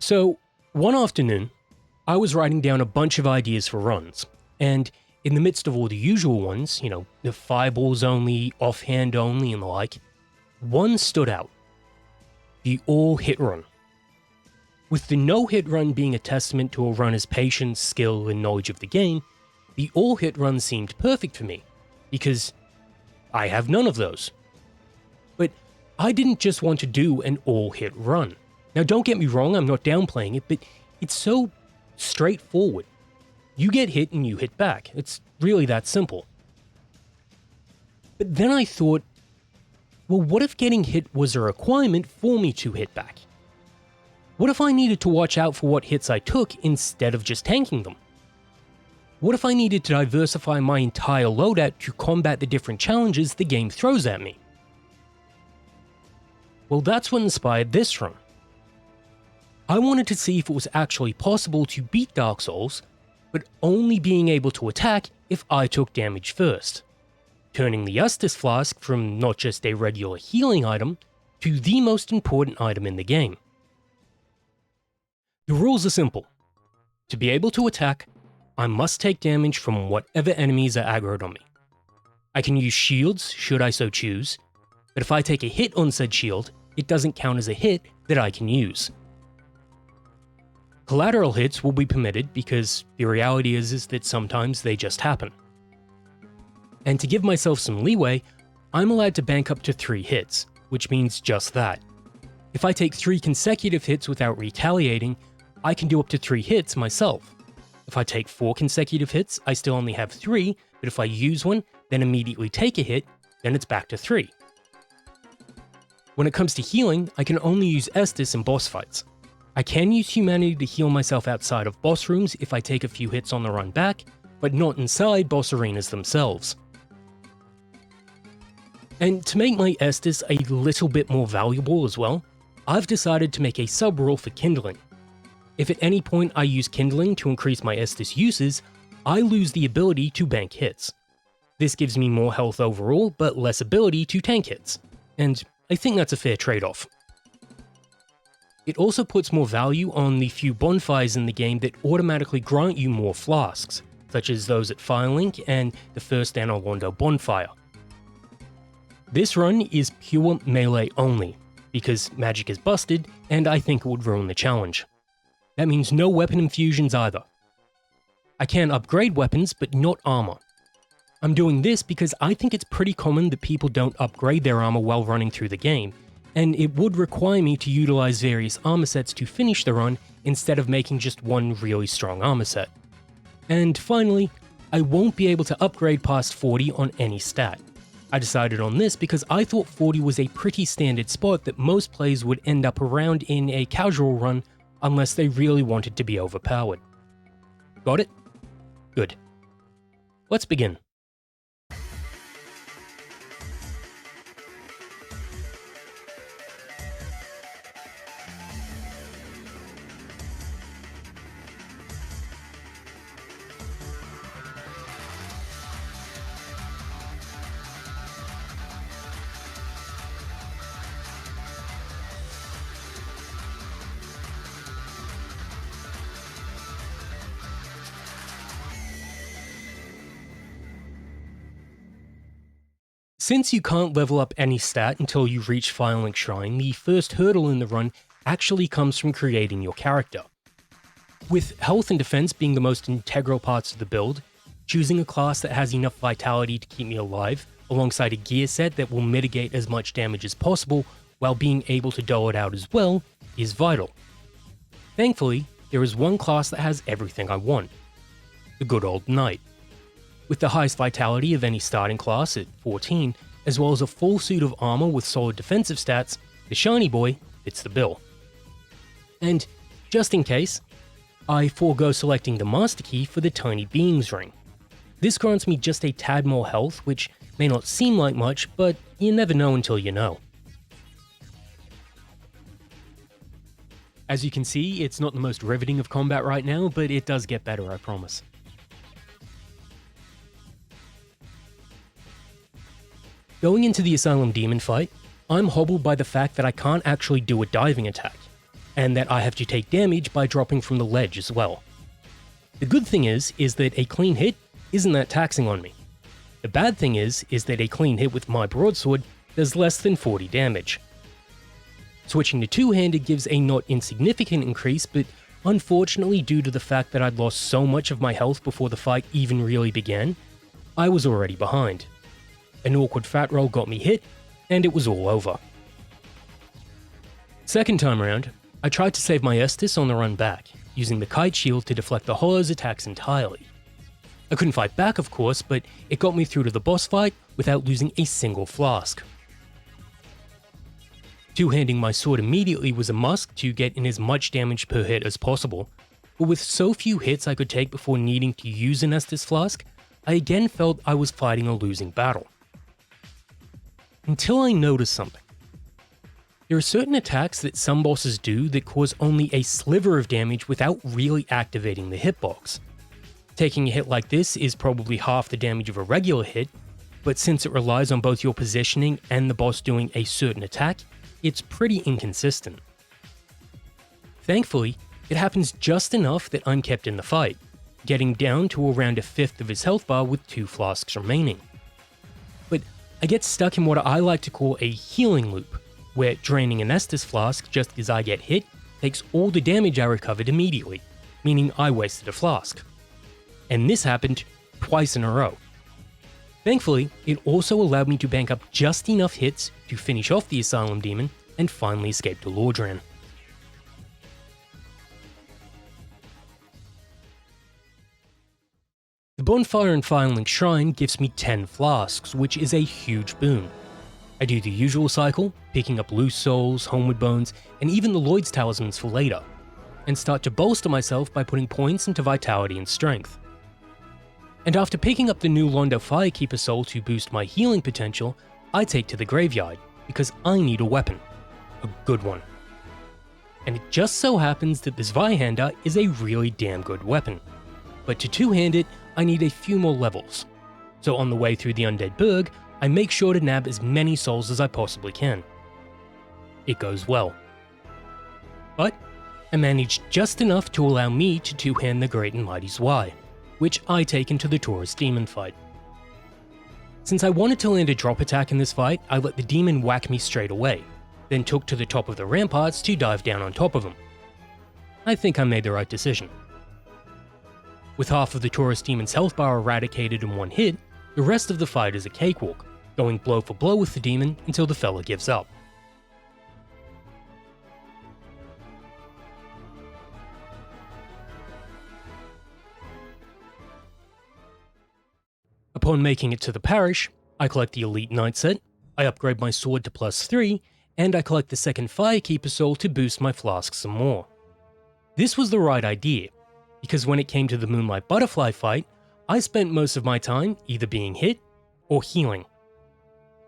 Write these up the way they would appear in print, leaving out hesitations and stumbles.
So, one afternoon, I was writing down a bunch of ideas for runs, and in the midst of all the usual ones, the fireballs only, offhand only, and the like, one stood out. The all-hit run. With the no-hit run being a testament to a runner's patience, skill, and knowledge of the game, the all-hit run seemed perfect for me, because I have none of those. But I didn't just want to do an all-hit run. Now don't get me wrong, I'm not downplaying it, but it's so straightforward. You get hit and you hit back. It's really that simple. But then I thought, well, what if getting hit was a requirement for me to hit back? What if I needed to watch out for what hits I took instead of just tanking them? What if I needed to diversify my entire loadout to combat the different challenges the game throws at me? Well, that's what inspired this run. I wanted to see if it was actually possible to beat Dark Souls, but only being able to attack if I took damage first, turning the Estus Flask from not just a regular healing item to the most important item in the game. The rules are simple. To be able to attack, I must take damage from whatever enemies are aggroed on me. I can use shields should I so choose, but if I take a hit on said shield, it doesn't count as a hit that I can use. Collateral hits will be permitted because the reality is that sometimes they just happen. And to give myself some leeway, I'm allowed to bank up to 3 hits, which means just that. If I take 3 consecutive hits without retaliating, I can do up to 3 hits myself. If I take 4 consecutive hits, I still only have 3, but if I use one, then immediately take a hit, then it's back to 3. When it comes to healing, I can only use Estus in boss fights. I can use Humanity to heal myself outside of boss rooms if I take a few hits on the run back, but not inside boss arenas themselves. And to make my Estus a little bit more valuable as well, I've decided to make a sub-rule for Kindling. If at any point I use Kindling to increase my Estus uses, I lose the ability to bank hits. This gives me more health overall, but less ability to tank hits, and I think that's a fair trade-off. It also puts more value on the few bonfires in the game that automatically grant you more flasks, such as those at Firelink and the first Anor Londo bonfire. This run is pure melee only, because magic is busted, and I think it would ruin the challenge. That means no weapon infusions either. I can upgrade weapons, but not armor. I'm doing this because I think it's pretty common that people don't upgrade their armor while running through the game, and it would require me to utilize various armor sets to finish the run instead of making just one really strong armor set. And finally, I won't be able to upgrade past 40 on any stat. I decided on this because I thought 40 was a pretty standard spot that most players would end up around in a casual run unless they really wanted to be overpowered. Got it? Good. Let's begin. Since you can't level up any stat until you reach Firelink Shrine, the first hurdle in the run actually comes from creating your character. With health and defense being the most integral parts of the build, choosing a class that has enough vitality to keep me alive, alongside a gear set that will mitigate as much damage as possible while being able to dole it out as well, is vital. Thankfully, there is one class that has everything I want: the good old Knight. With the highest vitality of any starting class at 14, as well as a full suit of armor with solid defensive stats, the shiny boy fits the bill. And just in case, I forego selecting the Master Key for the Tiny Beings ring. This grants me just a tad more health, which may not seem like much, but you never know until you know. As you can see, it's not the most riveting of combat right now, but it does get better, I promise. Going into the Asylum Demon fight, I'm hobbled by the fact that I can't actually do a diving attack. and that I have to take damage by dropping from the ledge as well. The good thing is that a clean hit isn't that taxing on me. The bad thing is that a clean hit with my broadsword does less than 40 damage. Switching to two-handed gives a not insignificant increase, but unfortunately due to the fact that I'd lost so much of my health before the fight even really began, I was already behind. An awkward fat roll got me hit, and it was all over. Second time around, I tried to save my Estus on the run back, using the kite shield to deflect the Hollow's attacks entirely. I couldn't fight back of course, but it got me through to the boss fight without losing a single flask. Two-handing my sword immediately was a must to get in as much damage per hit as possible, but with so few hits I could take before needing to use an Estus flask, I again felt I was fighting a losing battle. Until I noticed something. There are certain attacks that some bosses do that cause only a sliver of damage without really activating the hitbox. Taking a hit like this is probably half the damage of a regular hit, but since it relies on both your positioning and the boss doing a certain attack, it's pretty inconsistent. Thankfully, it happens just enough that I'm kept in the fight, getting down to around a fifth of his health bar with 2 flasks remaining. But I get stuck in what I like to call a healing loop, where draining an Estus flask just as I get hit takes all the damage I recovered immediately, meaning I wasted a flask. And this happened twice in a row. Thankfully, it also allowed me to bank up just enough hits to finish off the Asylum Demon and finally escape to Lordran. The Bonfire and Firelink Shrine gives me 10 flasks, which is a huge boon. I do the usual cycle, picking up loose souls, homeward bones, and even the Lloyd's talismans for later, and start to bolster myself by putting points into vitality and strength. And after picking up the new Londo Firekeeper soul to boost my healing potential, I take to the graveyard, because I need a weapon. A good one. And it just so happens that this Zweihander is a really damn good weapon. But to two-hand it, I need a few more levels. So on the way through the Undead Burg, I make sure to nab as many souls as I possibly can. It goes well. But I managed just enough to allow me to two-hand the Great and Mighty Zwei, which I take into the Taurus Demon fight. Since I wanted to land a drop attack in this fight, I let the demon whack me straight away, then took to the top of the ramparts to dive down on top of him. I think I made the right decision. With half of the Taurus Demon's health bar eradicated in one hit, the rest of the fight is a cakewalk, going blow for blow with the demon until the fella gives up. Upon making it to the parish, I collect the Elite Knight set, I upgrade my sword to +3, and I collect the second Firekeeper soul to boost my flasks some more. This was the right idea, because when it came to the Moonlight Butterfly fight, I spent most of my time either being hit or healing.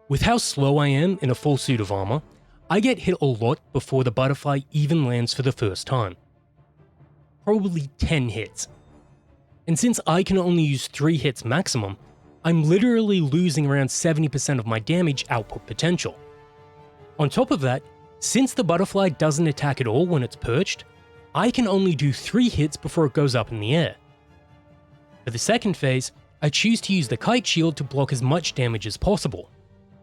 With how slow I am in a full suit of armor, I get hit a lot before the butterfly even lands for the first time. Probably 10 hits. And since I can only use 3 hits maximum, I'm literally losing around 70% of my damage output potential. On top of that, since the butterfly doesn't attack at all when it's perched, I can only do 3 hits before it goes up in the air. For the second phase, I choose to use the kite shield to block as much damage as possible,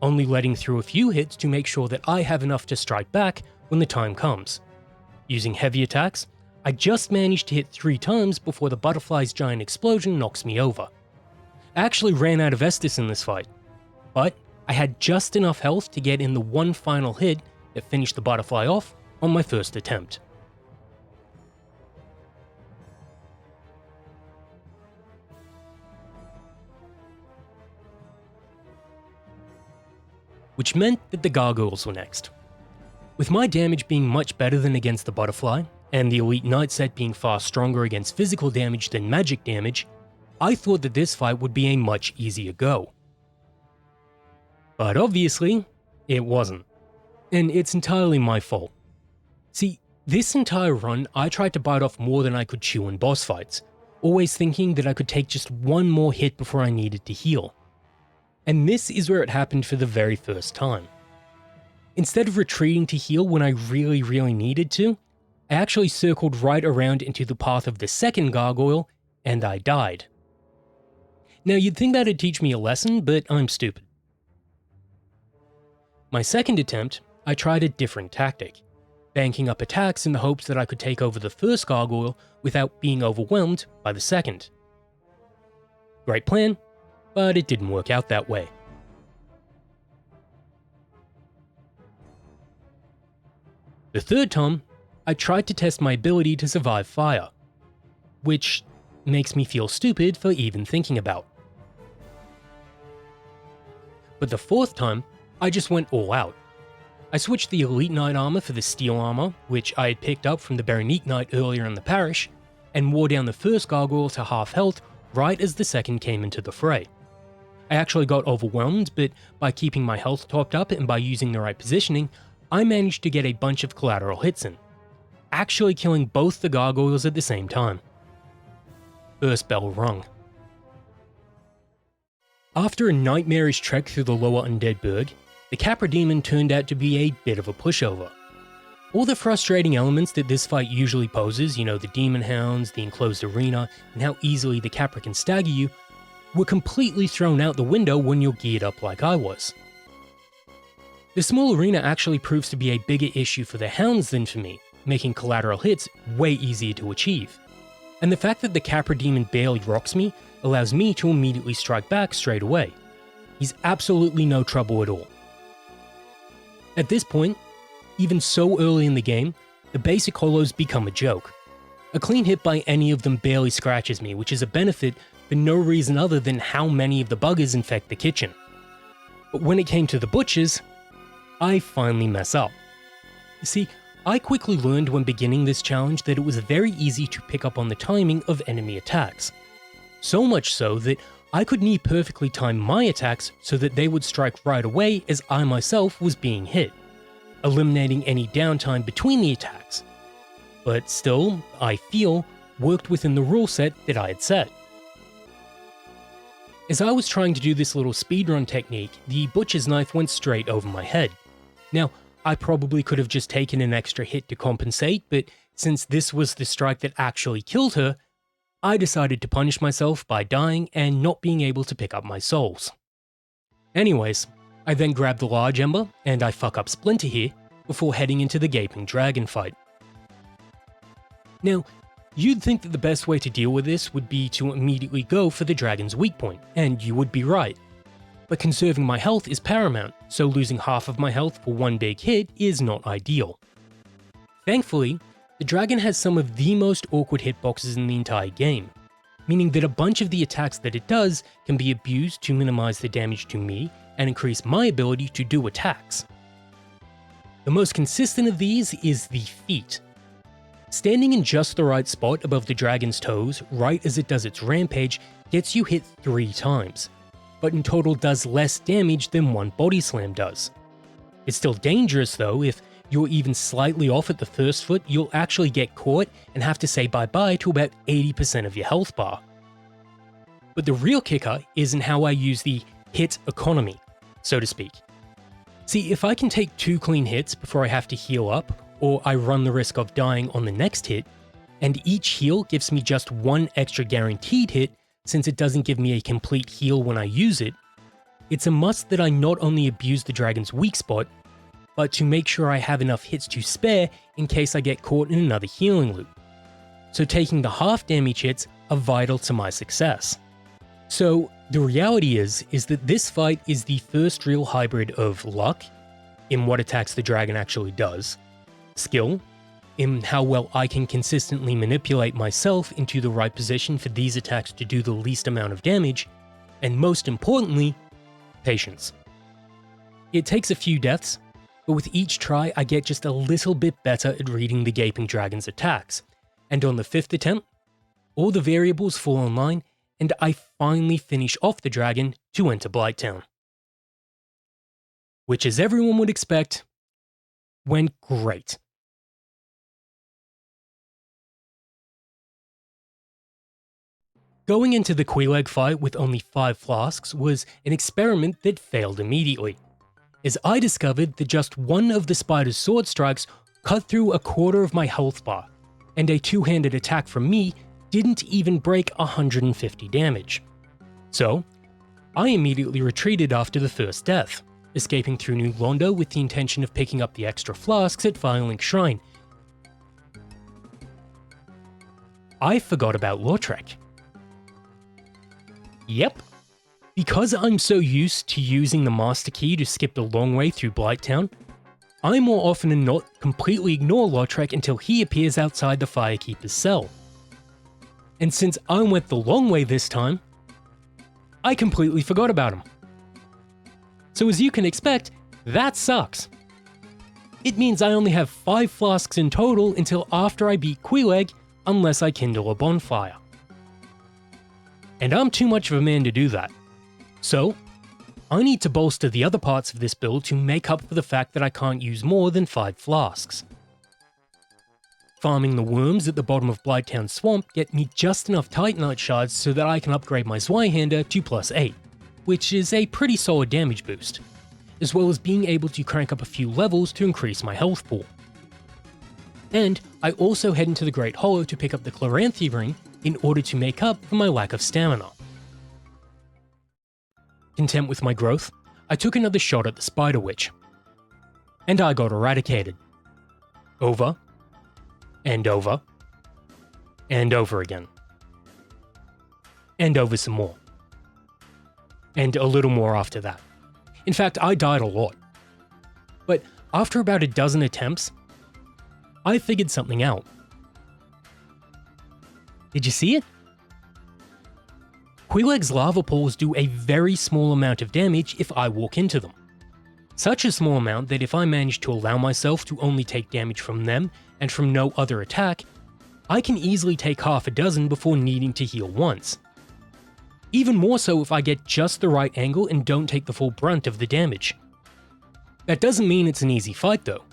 only letting through a few hits to make sure that I have enough to strike back when the time comes. Using heavy attacks, I just managed to hit 3 times before the butterfly's giant explosion knocks me over. I actually ran out of Estus in this fight, but I had just enough health to get in the one final hit that finished the butterfly off on my first attempt. Which meant that the gargoyles were next. With my damage being much better than against the butterfly, and the Elite Knight set being far stronger against physical damage than magic damage, I thought that this fight would be a much easier go. But obviously, it wasn't. And it's entirely my fault. See, this entire run I tried to bite off more than I could chew in boss fights, always thinking that I could take just one more hit before I needed to heal. And this is where it happened for the very first time. Instead of retreating to heal when I really needed to, I actually circled right around into the path of the second gargoyle, and I died. Now you'd think that'd teach me a lesson, but I'm stupid. My second attempt, I tried a different tactic, banking up attacks in the hopes that I could take over the first gargoyle without being overwhelmed by the second. Great plan, but it didn't work out that way. The third time, I tried to test my ability to survive fire, which makes me feel stupid for even thinking about. But the fourth time, I just went all out. I switched the Elite Knight armor for the Steel armor, which I had picked up from the Berenique Knight earlier in the parish, and wore down the first gargoyle to half health right as the second came into the fray. I actually got overwhelmed, but by keeping my health topped up and by using the right positioning, I managed to get a bunch of collateral hits in, actually killing both the gargoyles at the same time. First bell rung. After a nightmarish trek through the lower Undead Burg, the Capra Demon turned out to be a bit of a pushover. All the frustrating elements that this fight usually poses, the demon hounds, the enclosed arena, and how easily the Capra can stagger you, were completely thrown out the window when you're geared up like I was. The small arena actually proves to be a bigger issue for the hounds than for me, making collateral hits way easier to achieve. And the fact that the Capra Demon barely rocks me allows me to immediately strike back straight away. He's absolutely no trouble at all. At this point, even so early in the game, the basic holos become a joke. A clean hit by any of them barely scratches me, which is a benefit for no reason other than how many of the buggers infect the kitchen. But when it came to the butchers, I finally mess up. You see, I quickly learned when beginning this challenge that it was very easy to pick up on the timing of enemy attacks. So much so that I could near perfectly time my attacks so that they would strike right away as I myself was being hit, eliminating any downtime between the attacks. But still, I feel, worked within the rule set that I had set. As I was trying to do this little speedrun technique, the butcher's knife went straight over my head. Now, I probably could have just taken an extra hit to compensate, but since this was the strike that actually killed her, I decided to punish myself by dying and not being able to pick up my souls. Anyways, I then grabbed the large ember, and I fuck up Splinter here, before heading into the gaping dragon fight. Now, you'd think that the best way to deal with this would be to immediately go for the dragon's weak point, and you would be right. But conserving my health is paramount, so losing half of my health for one big hit is not ideal. Thankfully, the dragon has some of the most awkward hitboxes in the entire game, meaning that a bunch of the attacks that it does can be abused to minimize the damage to me and increase my ability to do attacks. The most consistent of these is the feet. Standing in just the right spot above the dragon's toes, right as it does its rampage, gets you hit 3 times, but in total does less damage than one body slam does. It's still dangerous though. If you're even slightly off at the first foot, you'll actually get caught and have to say bye-bye to about 80% of your health bar. But the real kicker is in how I use the hit economy, so to speak. See, if I can take 2 clean hits before I have to heal up, or I run the risk of dying on the next hit, and each heal gives me just 1 extra guaranteed hit since it doesn't give me a complete heal when I use it, it's a must that I not only abuse the dragon's weak spot, but to make sure I have enough hits to spare in case I get caught in another healing loop. So taking the half damage hits are vital to my success. So the reality is that this fight is the first real hybrid of luck, in what attacks the dragon actually does, skill, in how well I can consistently manipulate myself into the right position for these attacks to do the least amount of damage, and most importantly, patience. It takes a few deaths, but with each try I get just a little bit better at reading the Gaping Dragon's attacks, and on the 5th attempt, all the variables fall online and I finally finish off the dragon to enter Blighttown. Which, as everyone would expect, went great. Going into the Quelaag fight with only 5 flasks was an experiment that failed immediately, as I discovered that just one of the spider's sword strikes cut through a quarter of my health bar, and a two-handed attack from me didn't even break 150 damage. So, I immediately retreated after the first death, escaping through New Londo with the intention of picking up the extra flasks at Firelink Shrine. I forgot about Lautrec. Yep. Because I'm so used to using the Master Key to skip the long way through Blighttown, I more often than not completely ignore Lautrec until he appears outside the Firekeeper's cell. And since I went the long way this time, I completely forgot about him. So as you can expect, that sucks. It means I only have 5 flasks in total until after I beat Queeleg, unless I kindle a bonfire. And I'm too much of a man to do that. So, I need to bolster the other parts of this build to make up for the fact that I can't use more than 5 flasks. Farming the worms at the bottom of Blighttown Swamp get me just enough Titanite shards so that I can upgrade my Zweihander to +8, which is a pretty solid damage boost, as well as being able to crank up a few levels to increase my health pool. And I also head into the Great Hollow to pick up the Chloranthy Ring in order to make up for my lack of stamina. Content with my growth, I took another shot at the Spider Witch. And I got eradicated. Over. And over. And over again. And over some more. And a little more after that. In fact, I died a lot. But after about a dozen attempts, I figured something out. Did you see it? Queeleg's lava pools do a very small amount of damage if I walk into them. Such a small amount that if I manage to allow myself to only take damage from them and from no other attack, I can easily take half a dozen before needing to heal once. Even more so if I get just the right angle and don't take the full brunt of the damage. That doesn't mean it's an easy fight though.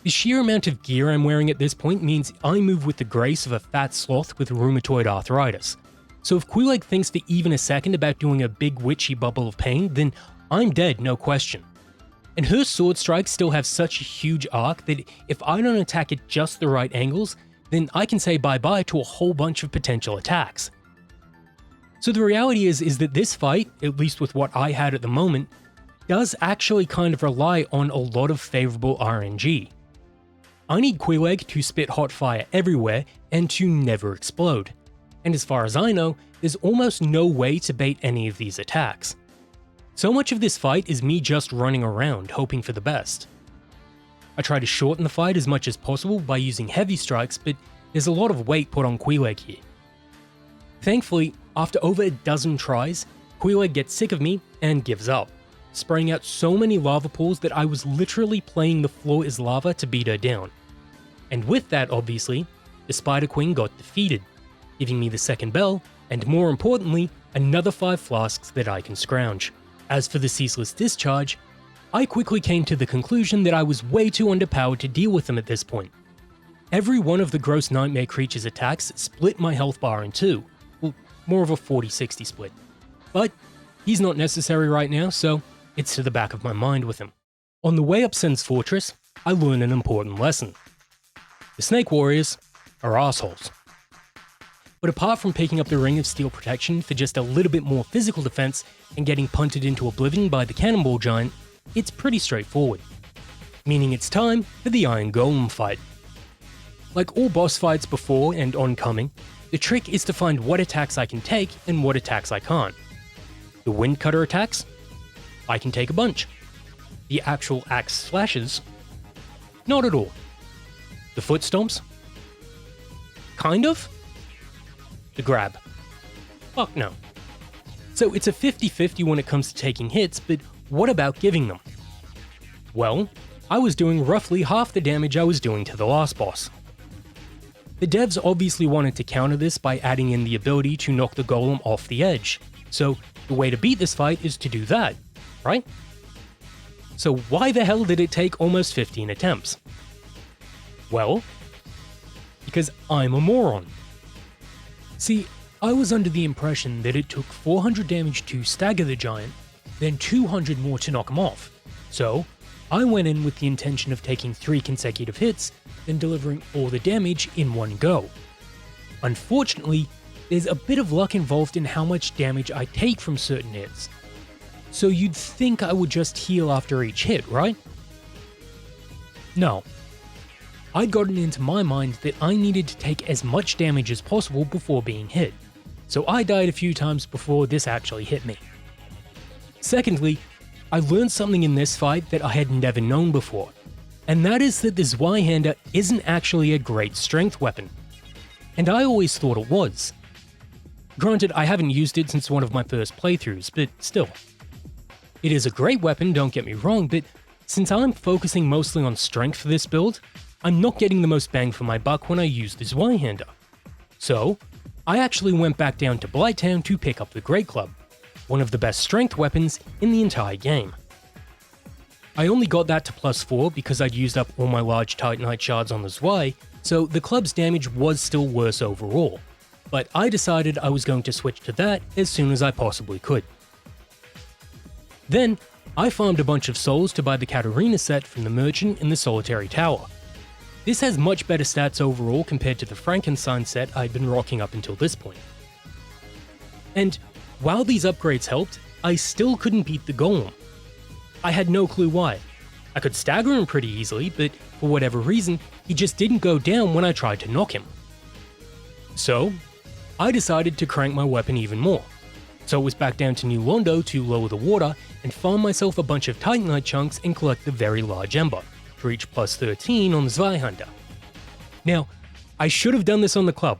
The sheer amount of gear I'm wearing at this point means I move with the grace of a fat sloth with rheumatoid arthritis. So if Queeleg thinks for even a second about doing a big witchy bubble of pain, then I'm dead, no question. And her sword strikes still have such a huge arc that if I don't attack at just the right angles, then I can say bye-bye to a whole bunch of potential attacks. So the reality is that this fight, at least with what I had at the moment, does actually kind of rely on a lot of favourable RNG. I need Queeleg to spit hot fire everywhere and to never explode. And as far as I know, there's almost no way to bait any of these attacks. So much of this fight is me just running around, hoping for the best. I try to shorten the fight as much as possible by using heavy strikes, but there's a lot of weight put on Queeleg here. Thankfully, after over a dozen tries, Queeleg gets sick of me and gives up, spraying out so many lava pools that I was literally playing the floor is lava to beat her down. And with that, obviously, the Spider Queen got defeated, giving me the second bell, and more importantly, another 5 flasks that I can scrounge. As for the Ceaseless Discharge, I quickly came to the conclusion that I was way too underpowered to deal with them at this point. Every one of the Gross Nightmare creature's attacks split my health bar in 2, well, more of a 40-60 split. But he's not necessary right now, so it's to the back of my mind with him. On the way up Sen's Fortress, I learned an important lesson. The Snake Warriors are assholes. But apart from picking up the Ring of Steel Protection for just a little bit more physical defense and getting punted into oblivion by the Cannonball Giant, it's pretty straightforward. Meaning it's time for the Iron Golem fight. Like all boss fights before and oncoming, the trick is to find what attacks I can take and what attacks I can't. The Wind Cutter attacks? I can take a bunch. The actual axe slashes? Not at all. The Foot Stomps? Kind of? The Grab? Fuck no. So it's a 50-50 when it comes to taking hits, but what about giving them? Well, I was doing roughly half the damage I was doing to the last boss. The devs obviously wanted to counter this by adding in the ability to knock the golem off the edge, so the way to beat this fight is to do that, right? So why the hell did it take almost 15 attempts? Well, because I'm a moron. See, I was under the impression that it took 400 damage to stagger the giant, then 200 more to knock him off. So, I went in with the intention of taking 3 consecutive hits, than delivering all the damage in one go. Unfortunately, there's a bit of luck involved in how much damage I take from certain hits. So you'd think I would just heal after each hit, right? No. I'd gotten into my mind that I needed to take as much damage as possible before being hit, so I died a few times before this actually hit me. Secondly, I learned something in this fight that I had never known before, and that is that the Zweihander isn't actually a great strength weapon. And I always thought it was. Granted, I haven't used it since one of my first playthroughs, but still. It is a great weapon, don't get me wrong, but since I'm focusing mostly on strength for this build, I'm not getting the most bang for my buck when I use the Zweihander. So, I actually went back down to Blighttown to pick up the Great Club, one of the best strength weapons in the entire game. I only got that to +4 because I'd used up all my large Titanite shards on the Zwei, so the club's damage was still worse overall, but I decided I was going to switch to that as soon as I possibly could. Then, I farmed a bunch of souls to buy the Katarina set from the merchant in the Solitary Tower. This has much better stats overall compared to the Frankenstein set I'd been rocking up until this point. And while these upgrades helped, I still couldn't beat the Golem. I had no clue why. I could stagger him pretty easily, but for whatever reason, he just didn't go down when I tried to knock him. So, I decided to crank my weapon even more. So it was back down to New Londo to lower the water and farm myself a bunch of Titanite chunks and collect the very large ember, to reach +13 on the Zweihander. Now, I should have done this on the club,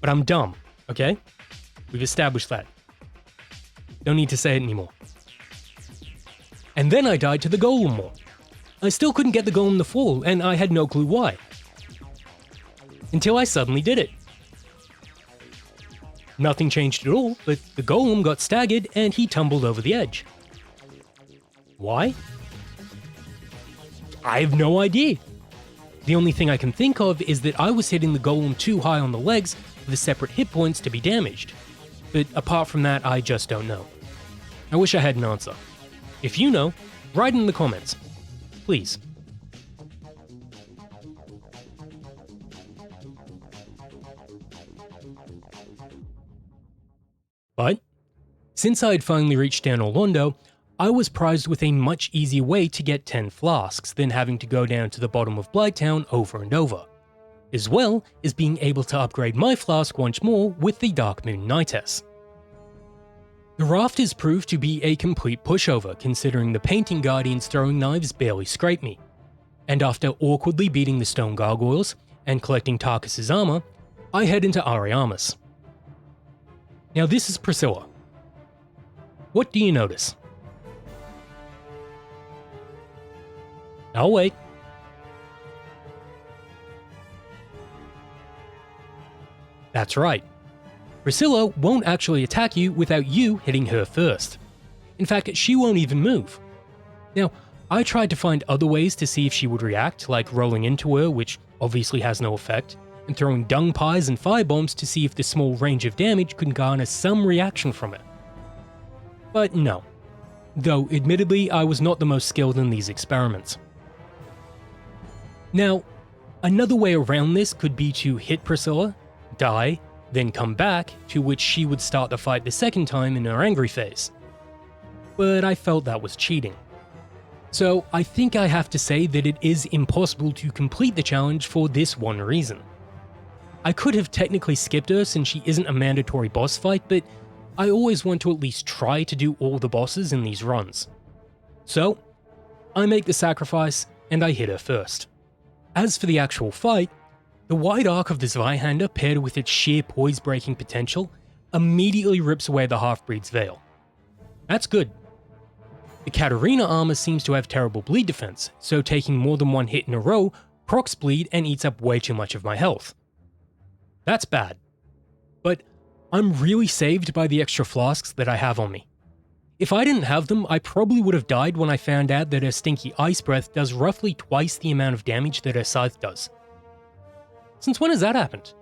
but I'm dumb, okay? We've established that. Don't need to say it anymore. And then I died to the Golem more. I still couldn't get the Golem to fall, and I had no clue why. Until I suddenly did it. Nothing changed at all, but the Golem got staggered and he tumbled over the edge. Why? I have no idea. The only thing I can think of is that I was hitting the Golem too high on the legs for the separate hit points to be damaged. But apart from that, I just don't know. I wish I had an answer. If you know, write in the comments. Please. But, since I had finally reached down Orlando, I was prized with a much easier way to get 10 flasks than having to go down to the bottom of Blighttown over and over, as well as being able to upgrade my flask once more with the Dark Moon Nitess. The rafters proved to be a complete pushover considering the Painting Guardian's throwing knives barely scraped me, and after awkwardly beating the stone gargoyles and collecting Tarkus's armor, I head into Ariamis. Now this is Priscilla. What do you notice? I'll wait. That's right. Priscilla won't actually attack you without you hitting her first. In fact, she won't even move. Now, I tried to find other ways to see if she would react, like rolling into her, which obviously has no effect, and throwing dung pies and firebombs to see if the small range of damage could garner some reaction from it. But no. Though, admittedly, I was not the most skilled in these experiments. Now, another way around this could be to hit Priscilla, die, then come back, to which she would start the fight the second time in her angry phase. But I felt that was cheating. So I think I have to say that it is impossible to complete the challenge for this one reason. I could have technically skipped her since she isn't a mandatory boss fight, but I always want to at least try to do all the bosses in these runs. So, I make the sacrifice and I hit her first. As for the actual fight, the wide arc of the Zweihander paired with its sheer poise-breaking potential immediately rips away the half-breed's veil. That's good. The Katarina armor seems to have terrible bleed defense, so taking more than one hit in a row procs bleed and eats up way too much of my health. That's bad. But I'm really saved by the extra flasks that I have on me. If I didn't have them, I probably would have died when I found out that her stinky ice breath does roughly twice the amount of damage that her scythe does. Since when has that happened?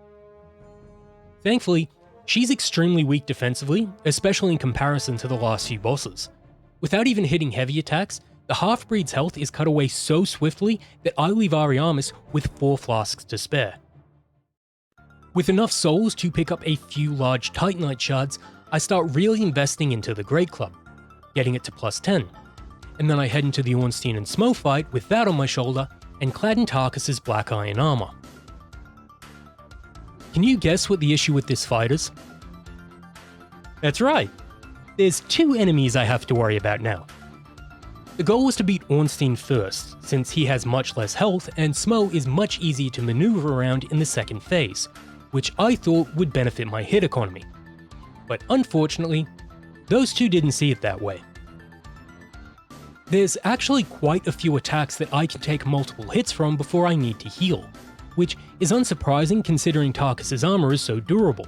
Thankfully, she's extremely weak defensively, especially in comparison to the last few bosses. Without even hitting heavy attacks, the half-breed's health is cut away so swiftly that I leave Ariamis with 4 flasks to spare. With enough souls to pick up a few large Titanite shards, I start really investing into the Great Club, getting it to plus 10, and then I head into the Ornstein and Smo fight with that on my shoulder and clad in Tarkus's black iron armor. Can you guess what the issue with this fight is? That's right, there's 2 enemies I have to worry about now. The goal was to beat Ornstein first, since he has much less health and Smo is much easier to maneuver around in the second phase, which I thought would benefit my hit economy. But unfortunately, those 2 didn't see it that way. There's actually quite a few attacks that I can take multiple hits from before I need to heal, which is unsurprising considering Tarkus's armor is so durable.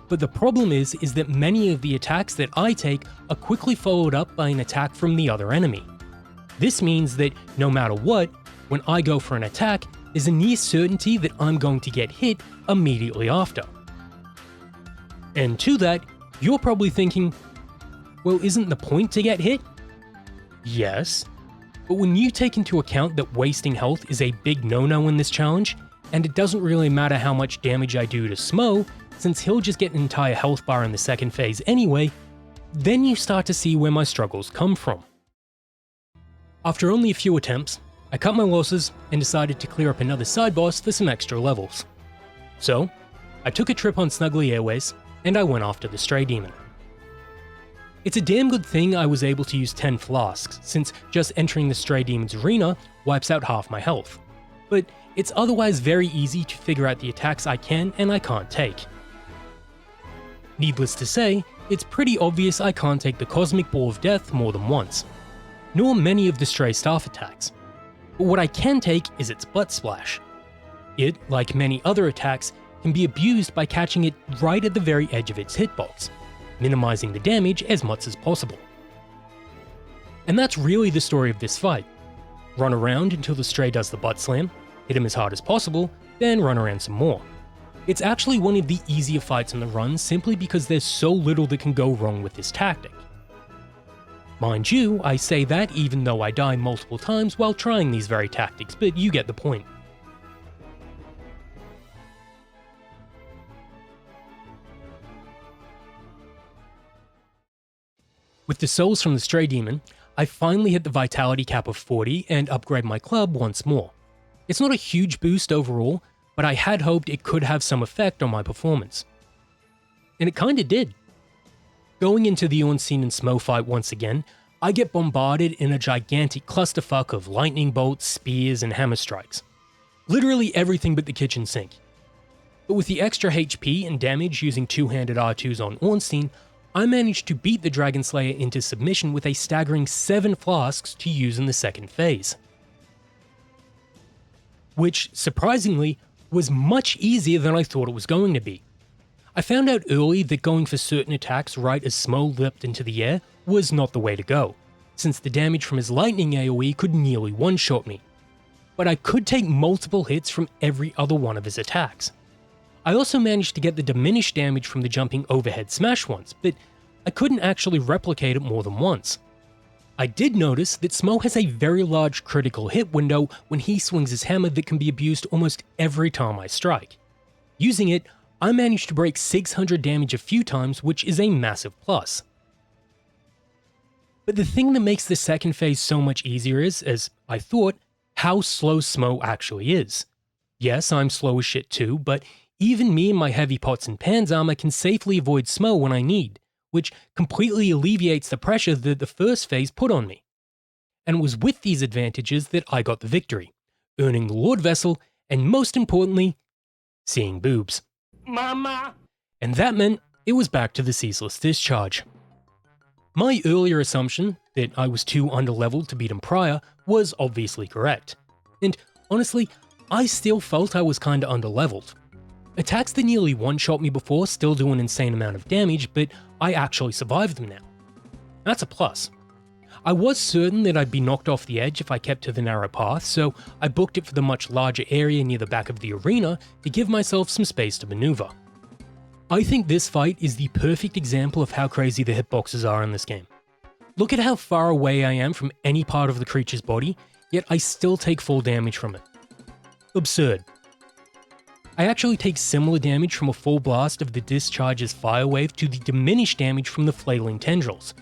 But the problem is that many of the attacks that I take are quickly followed up by an attack from the other enemy. This means that no matter what, when I go for an attack, there's a near certainty that I'm going to get hit immediately after. And to that, you're probably thinking, well, isn't the point to get hit? Yes, but when you take into account that wasting health is a big no-no in this challenge, and it doesn't really matter how much damage I do to Smo, since he'll just get an entire health bar in the second phase anyway, then you start to see where my struggles come from. After only a few attempts, I cut my losses and decided to clear up another side boss for some extra levels. So, I took a trip on Snuggly Airways, and I went after the Stray Demon. It's a damn good thing I was able to use 10 flasks, since just entering the Stray Demon's arena wipes out half my health. But it's otherwise very easy to figure out the attacks I can and I can't take. Needless to say, it's pretty obvious I can't take the Cosmic Ball of Death more than once, nor many of the Stray staff attacks. But what I can take is its Butt Splash. It, like many other attacks, can be abused by catching it right at the very edge of its hitbox, minimizing the damage as much as possible. And that's really the story of this fight. Run around until the Stray does the Butt Slam, hit him as hard as possible, then run around some more. It's actually one of the easier fights in the run simply because there's so little that can go wrong with this tactic. Mind you, I say that even though I die multiple times while trying these very tactics, but you get the point. With the souls from the Stray Demon, I finally hit the vitality cap of 40 and upgrade my club once more. It's not a huge boost overall, but I had hoped it could have some effect on my performance. And it kinda did. Going into the Ornstein and Smo fight once again, I get bombarded in a gigantic clusterfuck of lightning bolts, spears, and hammer strikes. Literally everything but the kitchen sink. But with the extra HP and damage using two-handed R2s on Ornstein, I managed to beat the Dragon Slayer into submission with a staggering 7 flasks to use in the second phase. Which, surprisingly, was much easier than I thought it was going to be. I found out early that going for certain attacks right as Smo leapt into the air was not the way to go, since the damage from his lightning AoE could nearly one-shot me. But I could take multiple hits from every other one of his attacks. I also managed to get the diminished damage from the jumping overhead smash once, but I couldn't actually replicate it more than once. I did notice that Smo has a very large critical hit window when he swings his hammer that can be abused almost every time I strike. Using it, I managed to break 600 damage a few times, which is a massive plus. But the thing that makes the second phase so much easier is, as I thought, how slow Smo actually is. Yes, I'm slow as shit too, but even me and my heavy pots and pans armor can safely avoid Smo when I need, which completely alleviates the pressure that the first phase put on me. And it was with these advantages that I got the victory, earning the Lord Vessel, and most importantly, seeing boobs. Mama! And that meant it was back to the ceaseless discharge. My earlier assumption, that I was too underleveled to beat him prior, was obviously correct. And honestly, I still felt I was kinda underleveled. Attacks that nearly one-shot me before still do an insane amount of damage, but I actually survived them now. That's a plus. I was certain that I'd be knocked off the edge if I kept to the narrow path, so I booked it for the much larger area near the back of the arena to give myself some space to maneuver. I think this fight is the perfect example of how crazy the hitboxes are in this game. Look at how far away I am from any part of the creature's body, yet I still take full damage from it. Absurd. I actually take similar damage from a full blast of the discharge's fire wave to the diminished damage from the flailing tendrils,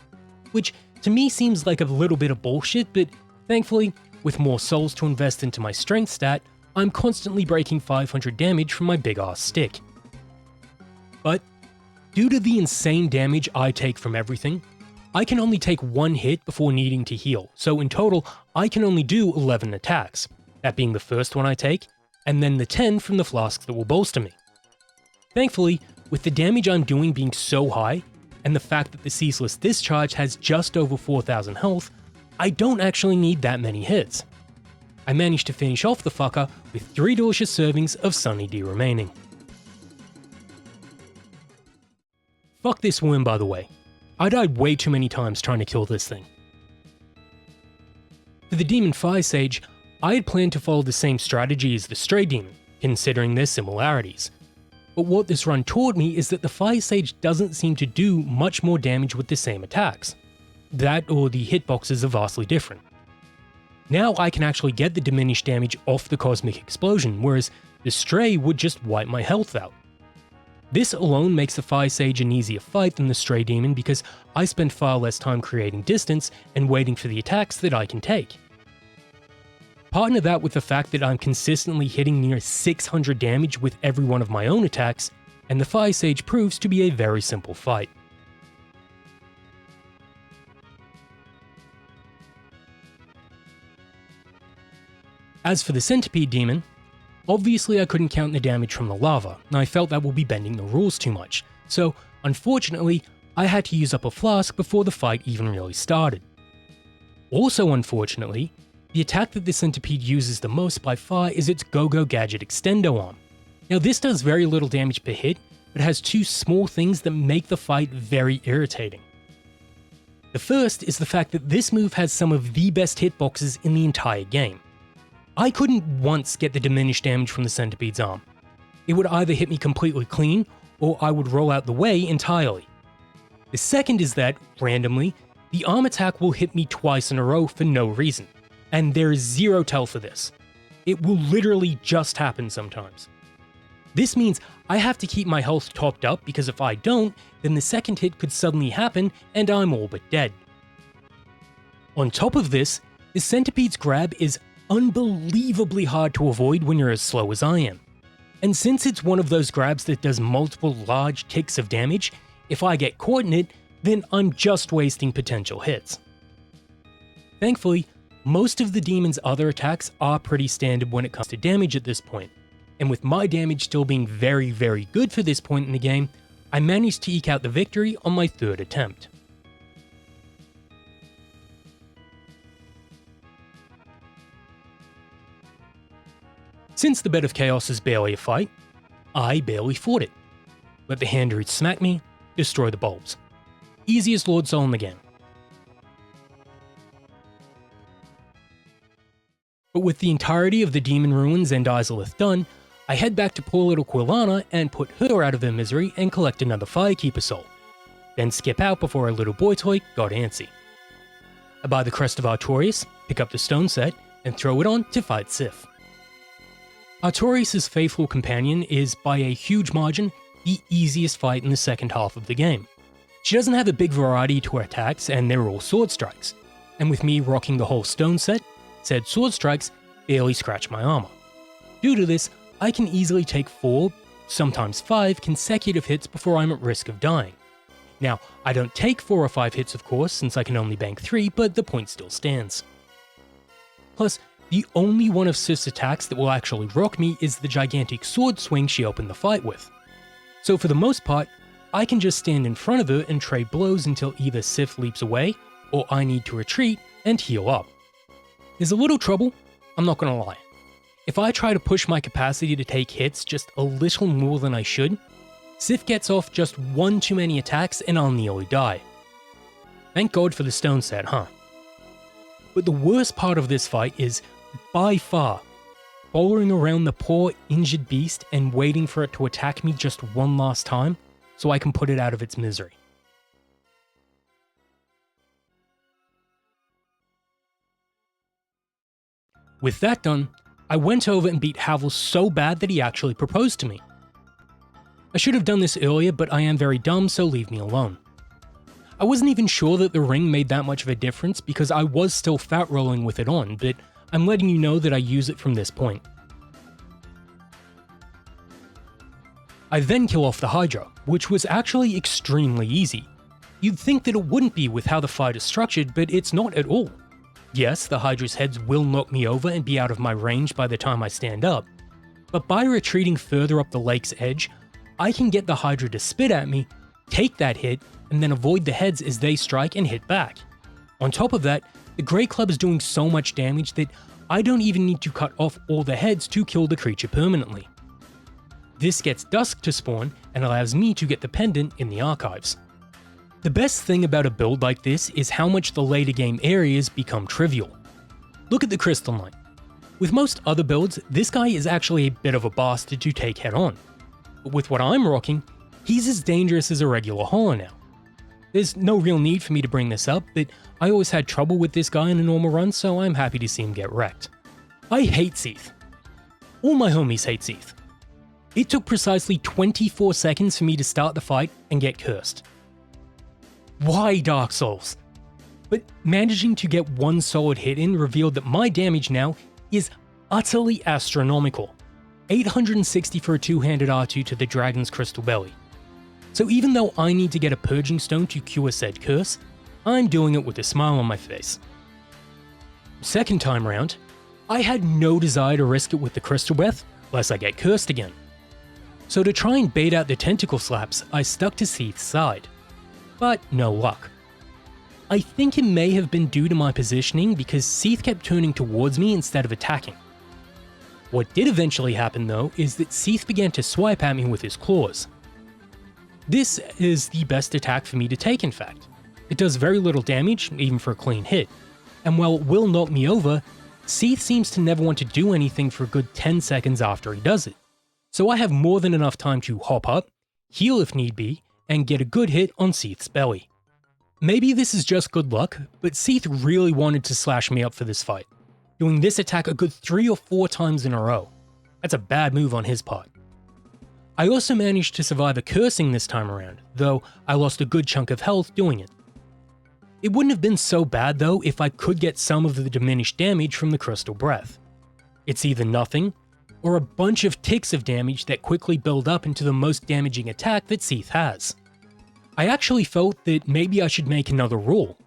which to me seems like a little bit of bullshit, but thankfully, with more souls to invest into my strength stat, I'm constantly breaking 500 damage from my big ass stick. But due to the insane damage I take from everything, I can only take one hit before needing to heal, so in total, I can only do 11 attacks, that being the first one I take, and then the 10 from the flask that will bolster me. Thankfully, with the damage I'm doing being so high, and the fact that the ceaseless discharge has just over 4000 health, I don't actually need that many hits. I managed to finish off the fucker with 3 delicious servings of Sunny D remaining. Fuck this worm, by the way. I died way too many times trying to kill this thing. For the Demon Fire Sage, I had planned to follow the same strategy as the Stray Demon, considering their similarities. But what this run taught me is that the Fire Sage doesn't seem to do much more damage with the same attacks. That or the hitboxes are vastly different. Now I can actually get the diminished damage off the Cosmic Explosion, whereas the Stray would just wipe my health out. This alone makes the Fire Sage an easier fight than the Stray Demon because I spend far less time creating distance and waiting for the attacks that I can take. Partner that with the fact that I'm consistently hitting near 600 damage with every one of my own attacks, and the Fire Sage proves to be a very simple fight. As for the Centipede Demon, obviously I couldn't count the damage from the lava, and I felt that would be bending the rules too much, so unfortunately I had to use up a flask before the fight even really started. Also unfortunately, the attack that the Centipede uses the most by far is its Go-Go Gadget Extendo Arm. Now this does very little damage per hit, but has 2 small things that make the fight very irritating. The first is the fact that this move has some of the best hitboxes in the entire game. I couldn't once get the diminished damage from the Centipede's arm. It would either hit me completely clean, or I would roll out the way entirely. The second is that, randomly, the arm attack will hit me twice in a row for no reason, and there is zero tell for this. It will literally just happen sometimes. This means I have to keep my health topped up because if I don't, then the second hit could suddenly happen and I'm all but dead. On top of this, the Centipede's grab is unbelievably hard to avoid when you're as slow as I am. And since it's one of those grabs that does multiple large ticks of damage, if I get caught in it, then I'm just wasting potential hits. Thankfully, most of the demon's other attacks are pretty standard when it comes to damage at this point, and with my damage still being very, very good for this point in the game, I managed to eke out the victory on my 3rd attempt. Since the Bed of Chaos is barely a fight, I barely fought it. Let the Hand Root smack me, destroy the bulbs. Easiest Lord Soul in the game. But with the entirety of the Demon Ruins and Izalith done, I head back to poor little Quilana and put her out of her misery and collect another Firekeeper soul. Then skip out before our little boy toy got antsy. I buy the Crest of Artorias, pick up the stone set, and throw it on to fight Sif. Artorias' faithful companion is, by a huge margin, the easiest fight in the second half of the game. She doesn't have a big variety to her attacks, and they're all sword strikes. And with me rocking the whole stone set, said sword strikes barely scratch my armor. Due to this, I can easily take 4, sometimes 5 consecutive hits before I'm at risk of dying. Now, I don't take 4 or 5 hits of course, since I can only bank 3, but the point still stands. Plus, the only one of Sif's attacks that will actually rock me is the gigantic sword swing she opened the fight with. So for the most part, I can just stand in front of her and trade blows until either Sif leaps away, or I need to retreat and heal up. There's a little trouble, I'm not gonna lie. If I try to push my capacity to take hits just a little more than I should, Sif gets off just 1 too many attacks and I'll nearly die. Thank God for the stone set, huh? But the worst part of this fight is, by far, following around the poor injured beast and waiting for it to attack me just one last time so I can put it out of its misery. With that done, I went over and beat Havel so bad that he actually proposed to me. I should have done this earlier, but I am very dumb, so leave me alone. I wasn't even sure that the ring made that much of a difference because I was still fat rolling with it on, but I'm letting you know that I use it from this point. I then kill off the Hydra, which was actually extremely easy. You'd think that it wouldn't be with how the fight is structured, but it's not at all. Yes, the Hydra's heads will knock me over and be out of my range by the time I stand up, but by retreating further up the lake's edge, I can get the Hydra to spit at me, take that hit, and then avoid the heads as they strike and hit back. On top of that, the Grey Club is doing so much damage that I don't even need to cut off all the heads to kill the creature permanently. This gets Dusk to spawn and allows me to get the pendant in the archives. The best thing about a build like this is how much the later game areas become trivial. Look at the Crystal Knight. With most other builds, this guy is actually a bit of a bastard to take head on. But with what I'm rocking, he's as dangerous as a regular Hollow now. There's no real need for me to bring this up, but I always had trouble with this guy in a normal run, so I'm happy to see him get wrecked. I hate Seath. All my homies hate Seath. It took precisely 24 seconds for me to start the fight and get cursed. Why Dark Souls? But managing to get one solid hit in revealed that my damage now is utterly astronomical. 860 for a two-handed R2 to the dragon's crystal belly. So even though I need to get a purging stone to cure said curse, I'm doing it with a smile on my face. Second time round, I had no desire to risk it with the crystal breath, lest I get cursed again. So to try and bait out the tentacle slaps, I stuck to Seath's side. But no luck. I think it may have been due to my positioning because Seath kept turning towards me instead of attacking. What did eventually happen though is that Seath began to swipe at me with his claws. This is the best attack for me to take in fact. It does very little damage, even for a clean hit, and while it will knock me over, Seath seems to never want to do anything for a good 10 seconds after he does it. So I have more than enough time to hop up, heal if need be, and get a good hit on Seath's belly. Maybe this is just good luck, but Seath really wanted to slash me up for this fight, doing this attack a good 3 or 4 times in a row. That's a bad move on his part. I also managed to survive a cursing this time around, though I lost a good chunk of health doing it. It wouldn't have been so bad though if I could get some of the diminished damage from the crystal breath. It's either nothing, or a bunch of ticks of damage that quickly build up into the most damaging attack that Seath has. I actually felt that maybe I should make another rule,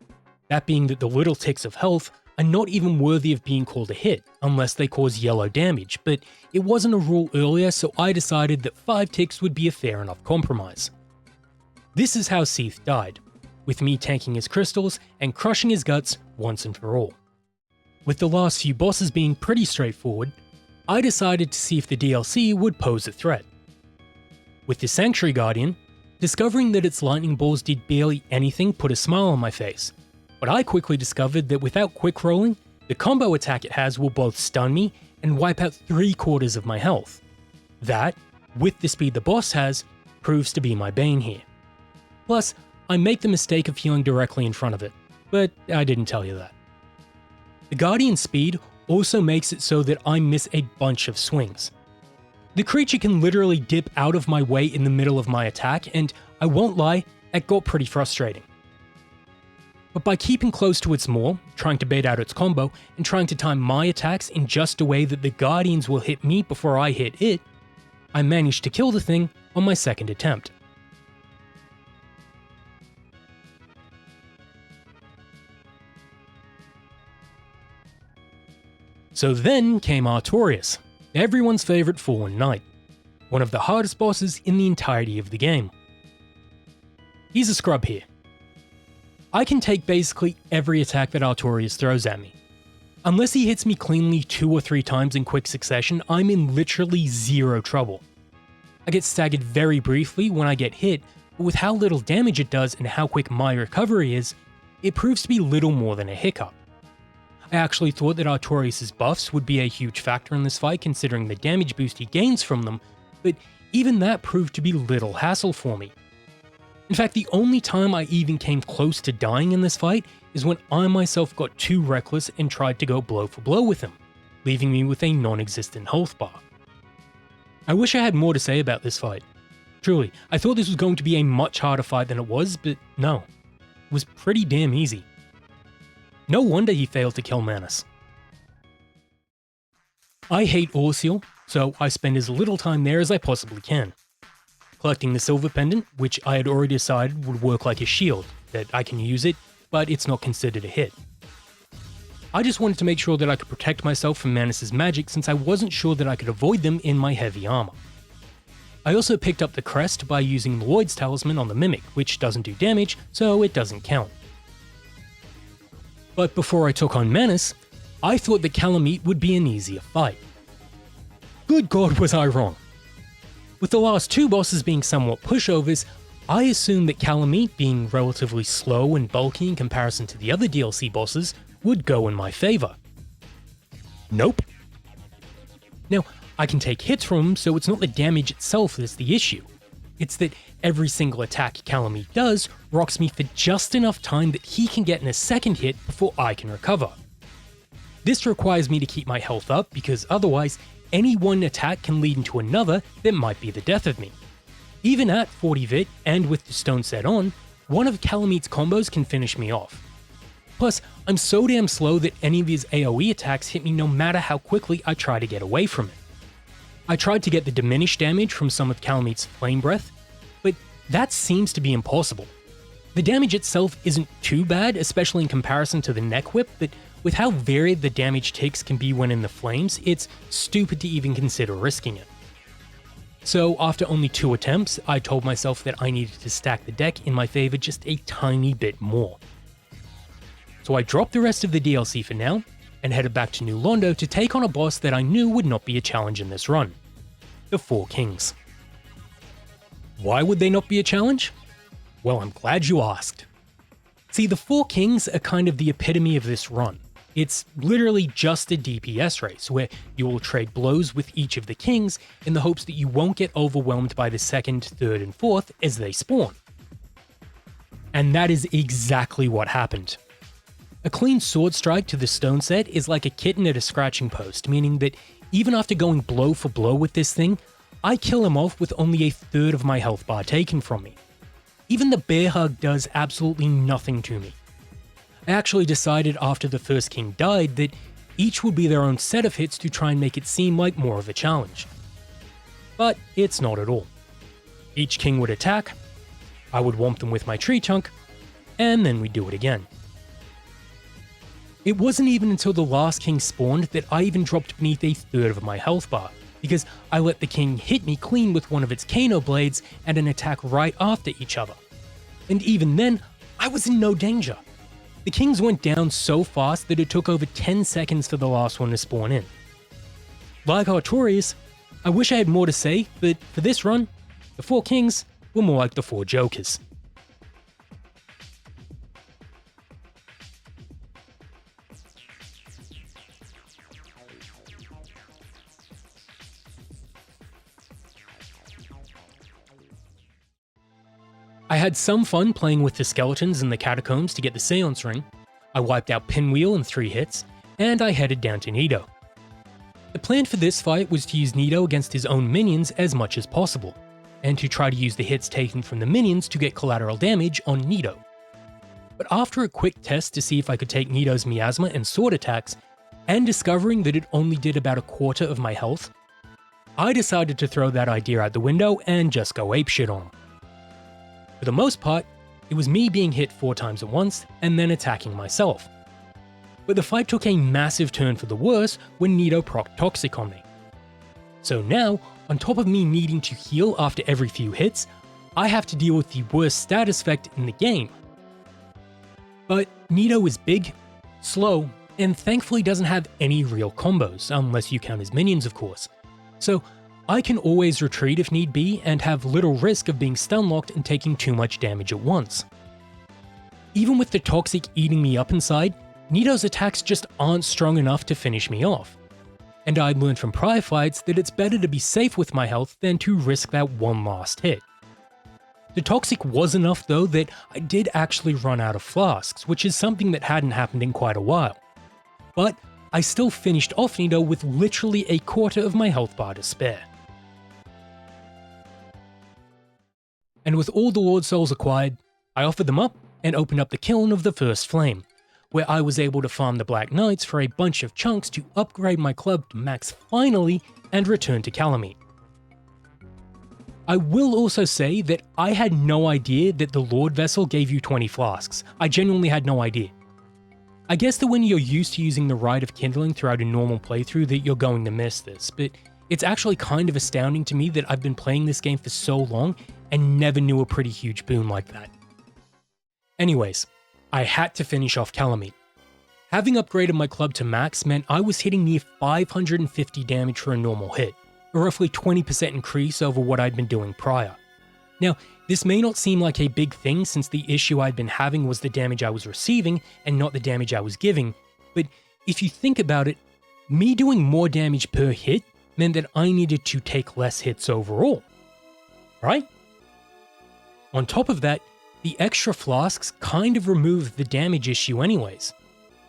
that being that the little ticks of health are not even worthy of being called a hit unless they cause yellow damage, but it wasn't a rule earlier, so I decided that 5 ticks would be a fair enough compromise. This is how Seath died, with me tanking his crystals and crushing his guts once and for all. With the last few bosses being pretty straightforward, I decided to see if the DLC would pose a threat. With the Sanctuary Guardian, discovering that its lightning balls did barely anything put a smile on my face, but I quickly discovered that without quick rolling, the combo attack it has will both stun me and wipe out 3/4 of my health. That, with the speed the boss has, proves to be my bane here. Plus, I make the mistake of healing directly in front of it, but I didn't tell you that. The Guardian's speed also makes it so that I miss a bunch of swings. The creature can literally dip out of my way in the middle of my attack, and I won't lie, it got pretty frustrating. But by keeping close to its maw, trying to bait out its combo, and trying to time my attacks in just a way that the Guardians will hit me before I hit it, I managed to kill the thing on my second attempt. So then came Artorias, everyone's favourite Fallen Knight, one of the hardest bosses in the entirety of the game. He's a scrub here. I can take basically every attack that Artorias throws at me. Unless he hits me cleanly 2 or 3 times in quick succession, I'm in literally zero trouble. I get staggered very briefly when I get hit, but with how little damage it does and how quick my recovery is, it proves to be little more than a hiccup. I actually thought that Artorias' buffs would be a huge factor in this fight considering the damage boost he gains from them, but even that proved to be little hassle for me. In fact, the only time I even came close to dying in this fight is when I myself got too reckless and tried to go blow for blow with him. leaving me with a non-existent health bar. I wish I had more to say about this fight. Truly, I thought this was going to be a much harder fight than it was, but no. It was pretty damn easy. No wonder he failed to kill Manus. I hate Orseal, so I spend as little time there as I possibly can. Collecting the silver pendant, which I had already decided would work like a shield, that I can use it, but it's not considered a hit. I just wanted to make sure that I could protect myself from Manus' magic since I wasn't sure that I could avoid them in my heavy armor. I also picked up the crest by using Lloyd's talisman on the Mimic, which doesn't do damage, so it doesn't count. But before I took on Manus, I thought that Kalameet would be an easier fight. Good God, was I wrong. With the last two bosses being somewhat pushovers, I assumed that Kalameet, being relatively slow and bulky in comparison to the other DLC bosses, would go in my favor. Nope. Now, I can take hits from him, so it's not the damage itself that's the issue. It's that every single attack Kalameet does rocks me for just enough time that he can get in a second hit before I can recover. This requires me to keep my health up because otherwise, any one attack can lead into another that might be the death of me. Even at 40 vit and with the stone set on, one of Kalameet's combos can finish me off. Plus, I'm so damn slow that any of his AoE attacks hit me no matter how quickly I try to get away from it. I tried to get the diminished damage from some of Kalameet's flame breath, but that seems to be impossible. The damage itself isn't too bad, especially in comparison to the neck whip, but with how varied the damage ticks can be when in the flames, it's stupid to even consider risking it. So after only 2 attempts, I told myself that I needed to stack the deck in my favor just a tiny bit more. So I dropped the rest of the DLC for now, and headed back to New Londo to take on a boss that I knew would not be a challenge in this run. The Four Kings. Why would they not be a challenge? Well, I'm glad you asked. See, the Four Kings are kind of the epitome of this run. It's literally just a DPS race, where you will trade blows with each of the kings in the hopes that you won't get overwhelmed by the second, third, and fourth as they spawn. And that is exactly what happened. A clean sword strike to the stone set is like a kitten at a scratching post, meaning that even after going blow for blow with this thing, I kill him off with only a third of my health bar taken from me. Even the bear hug does absolutely nothing to me. I actually decided after the first king died that each would be their own set of hits to try and make it seem like more of a challenge. But it's not at all. Each king would attack, I would whomp them with my tree trunk, and then we'd do it again. It wasn't even until the last king spawned that I even dropped beneath a third of my health bar, because I let the king hit me clean with one of its Kano blades and an attack right after each other. And even then, I was in no danger. The kings went down so fast that it took over 10 seconds for the last one to spawn in. Like Artorias, I wish I had more to say, but for this run, the Four Kings were more like the Four Jokers. I had some fun playing with the skeletons in the catacombs to get the Seance Ring, I wiped out Pinwheel in 3 hits, and I headed down to Nito. The plan for this fight was to use Nito against his own minions as much as possible, and to try to use the hits taken from the minions to get collateral damage on Nito. But after a quick test to see if I could take Nito's miasma and sword attacks, and discovering that it only did about a quarter of my health, I decided to throw that idea out the window and just go apeshit on him. For the most part, it was me being hit 4 times at once and then attacking myself. But the fight took a massive turn for the worse when Nito procced Toxic on me. So now, on top of me needing to heal after every few hits, I have to deal with the worst status effect in the game. But Nito is big, slow, and thankfully doesn't have any real combos, unless you count his minions of course. So I can always retreat if need be and have little risk of being stun locked and taking too much damage at once. Even with the Toxic eating me up inside, Nito's attacks just aren't strong enough to finish me off. And I'd learned from prior fights that it's better to be safe with my health than to risk that one last hit. The Toxic was enough though that I did actually run out of flasks, which is something that hadn't happened in quite a while. But I still finished off Nito with literally a quarter of my health bar to spare. And with all the Lord Souls acquired, I offered them up and opened up the kiln of the First Flame, where I was able to farm the Black Knights for a bunch of chunks to upgrade my club to max finally and return to Calamite. I will also say that I had no idea that the Lord Vessel gave you 20 flasks. I genuinely had no idea. I guess that when you're used to using the Rite of Kindling throughout a normal playthrough that you're going to miss this, but it's actually kind of astounding to me that I've been playing this game for so long and never knew a pretty huge boon like that. Anyways, I had to finish off Calamite. Having upgraded my club to max meant I was hitting near 550 damage for a normal hit, a roughly 20% increase over what I'd been doing prior. Now, this may not seem like a big thing since the issue I'd been having was the damage I was receiving and not the damage I was giving, but if you think about it, me doing more damage per hit meant that I needed to take less hits overall, right? On top of that, the extra flasks kind of removed the damage issue anyways.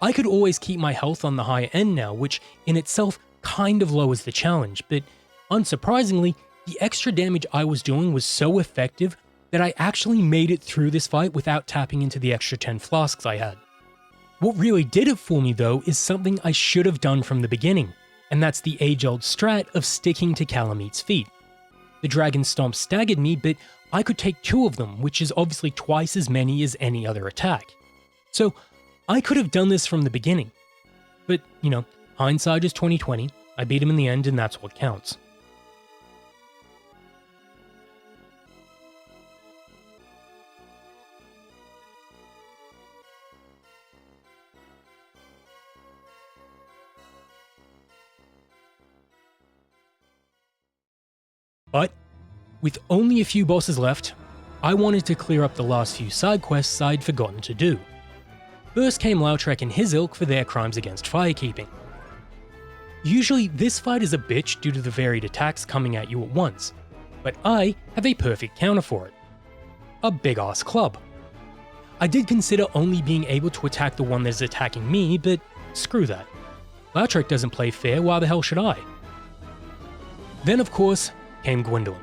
I could always keep my health on the higher end now, which in itself kind of lowers the challenge, but unsurprisingly, the extra damage I was doing was so effective that I actually made it through this fight without tapping into the extra 10 flasks I had. What really did it for me though is something I should have done from the beginning, and that's the age-old strat of sticking to Calamite's feet. The Dragon Stomp staggered me, but I could take 2 of them, which is obviously twice as many as any other attack. So I could have done this from the beginning. But, you know, hindsight is 20/20, I beat him in the end and that's what counts. But, with only a few bosses left, I wanted to clear up the last few side quests I'd forgotten to do. First came Lautrec and his ilk for their crimes against firekeeping. Usually this fight is a bitch due to the varied attacks coming at you at once, but I have a perfect counter for it. A big ass club. I did consider only being able to attack the one that's attacking me, but screw that. Lautrec doesn't play fair, why the hell should I? Then of course came Gwendolyn.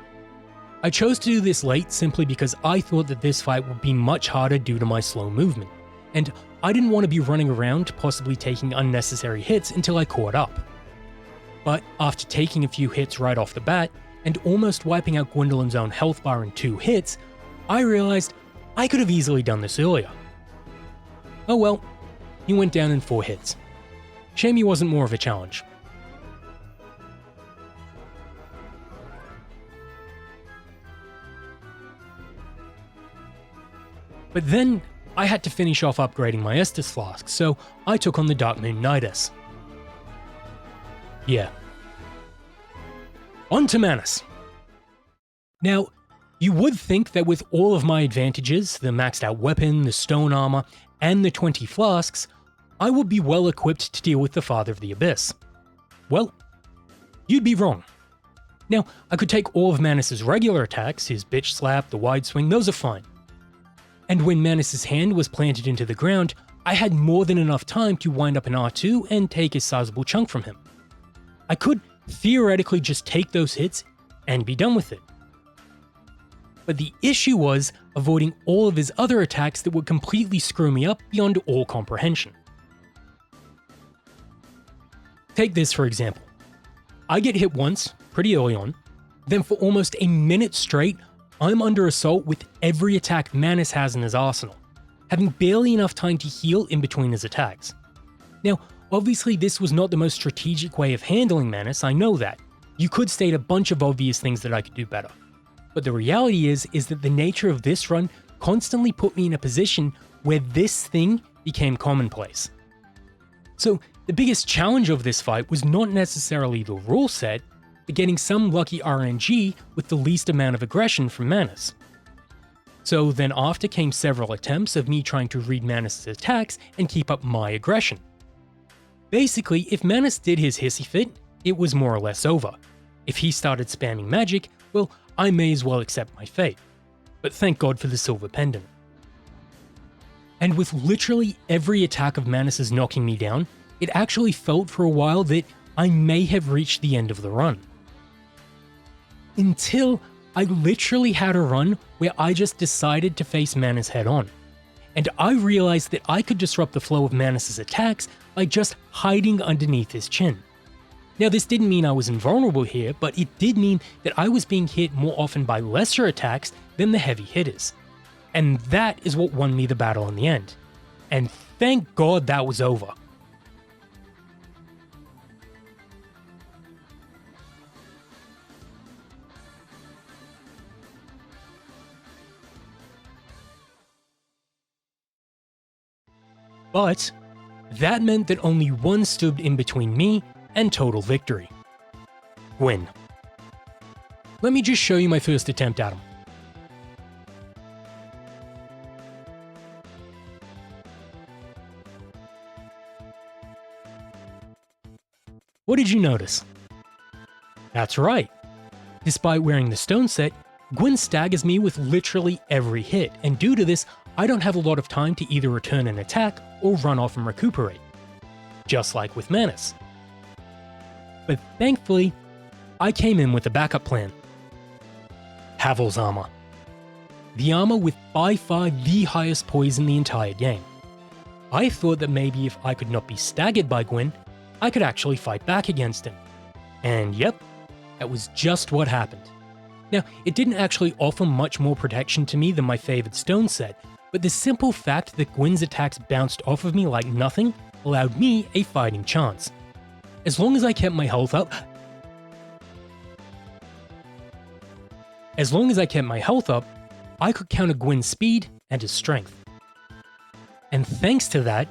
I chose to do this late simply because I thought that this fight would be much harder due to my slow movement, and I didn't want to be running around possibly taking unnecessary hits until I caught up. But after taking a few hits right off the bat, and almost wiping out Gwendolyn's own health bar in 2 hits, I realized I could have easily done this earlier. Oh well, he went down in 4 hits. Shame he wasn't more of a challenge. But then, I had to finish off upgrading my Estus flask, so I took on the Dark Moon Nidus. Yeah. On to Manus. Now, you would think that with all of my advantages, the maxed out weapon, the stone armor, and the 20 flasks, I would be well equipped to deal with the Father of the Abyss. Well, you'd be wrong. Now, I could take all of Manus's regular attacks, his bitch slap, the wide swing, those are fine. And when Manus's hand was planted into the ground, I had more than enough time to wind up an R2 and take a sizable chunk from him. I could theoretically just take those hits and be done with it. But the issue was avoiding all of his other attacks that would completely screw me up beyond all comprehension. Take this for example. I get hit once, pretty early on, then for almost a minute straight, I'm under assault with every attack Manus has in his arsenal, having barely enough time to heal in between his attacks. Now, obviously this was not the most strategic way of handling Manus, I know that. You could state a bunch of obvious things that I could do better. But the reality is that the nature of this run constantly put me in a position where this thing became commonplace. So the biggest challenge of this fight was not necessarily the rule set, but getting some lucky RNG with the least amount of aggression from Manus. So then after came several attempts of me trying to read Manus' attacks and keep up my aggression. Basically, if Manus did his hissy fit, it was more or less over. If he started spamming magic, well, I may as well accept my fate. But thank God for the silver pendant. And with literally every attack of Manus' knocking me down, it actually felt for a while that I may have reached the end of the run. Until I literally had a run where I just decided to face Manus head on, and I realized that I could disrupt the flow of Manus' attacks by just hiding underneath his chin. Now this didn't mean I was invulnerable here, but it did mean that I was being hit more often by lesser attacks than the heavy hitters. And that is what won me the battle in the end. And thank God that was over. But that meant that only one stood in between me and total victory. Gwyn. Let me just show you my first attempt at him. What did you notice? That's right. Despite wearing the stone set, Gwyn staggers me with literally every hit, and due to this, I don't have a lot of time to either return an attack or run off and recuperate. Just like with Manus. But thankfully, I came in with a backup plan. Havel's armor. The armor with by far the highest poise in the entire game. I thought that maybe if I could not be staggered by Gwyn, I could actually fight back against him. And yep, that was just what happened. Now, it didn't actually offer much more protection to me than my favored stone set, but the simple fact that Gwyn's attacks bounced off of me like nothing allowed me a fighting chance. As long as I kept my health up, I could counter Gwyn's speed and his strength. And thanks to that,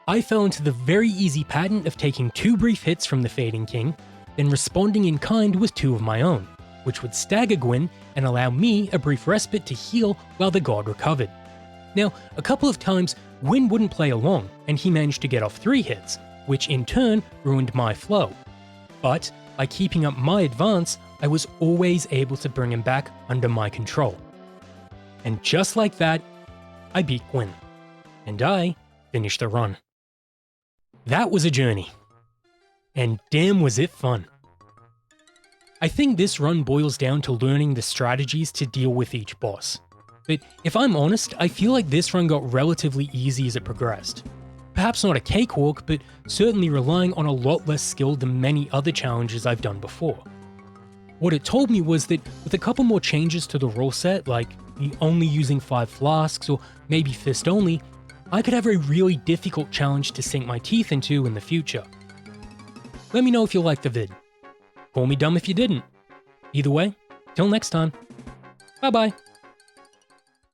I fell into the very easy pattern of taking 2 brief hits from the Fading King, then responding in kind with 2 of my own, which would stagger Gwyn and allow me a brief respite to heal while the god recovered. Now, a couple of times, Gwyn wouldn't play along, and he managed to get off 3 hits, which in turn ruined my flow. But by keeping up my advance, I was always able to bring him back under my control. And just like that, I beat Gwyn. And I finished the run. That was a journey. And damn was it fun. I think this run boils down to learning the strategies to deal with each boss. But if I'm honest, I feel like this run got relatively easy as it progressed. Perhaps not a cakewalk, but certainly relying on a lot less skill than many other challenges I've done before. What it told me was that with a couple more changes to the rule set, like only using 5 flasks or maybe fist only, I could have a really difficult challenge to sink my teeth into in the future. Let me know if you liked the vid. Call me dumb if you didn't. Either way, till next time. Bye bye.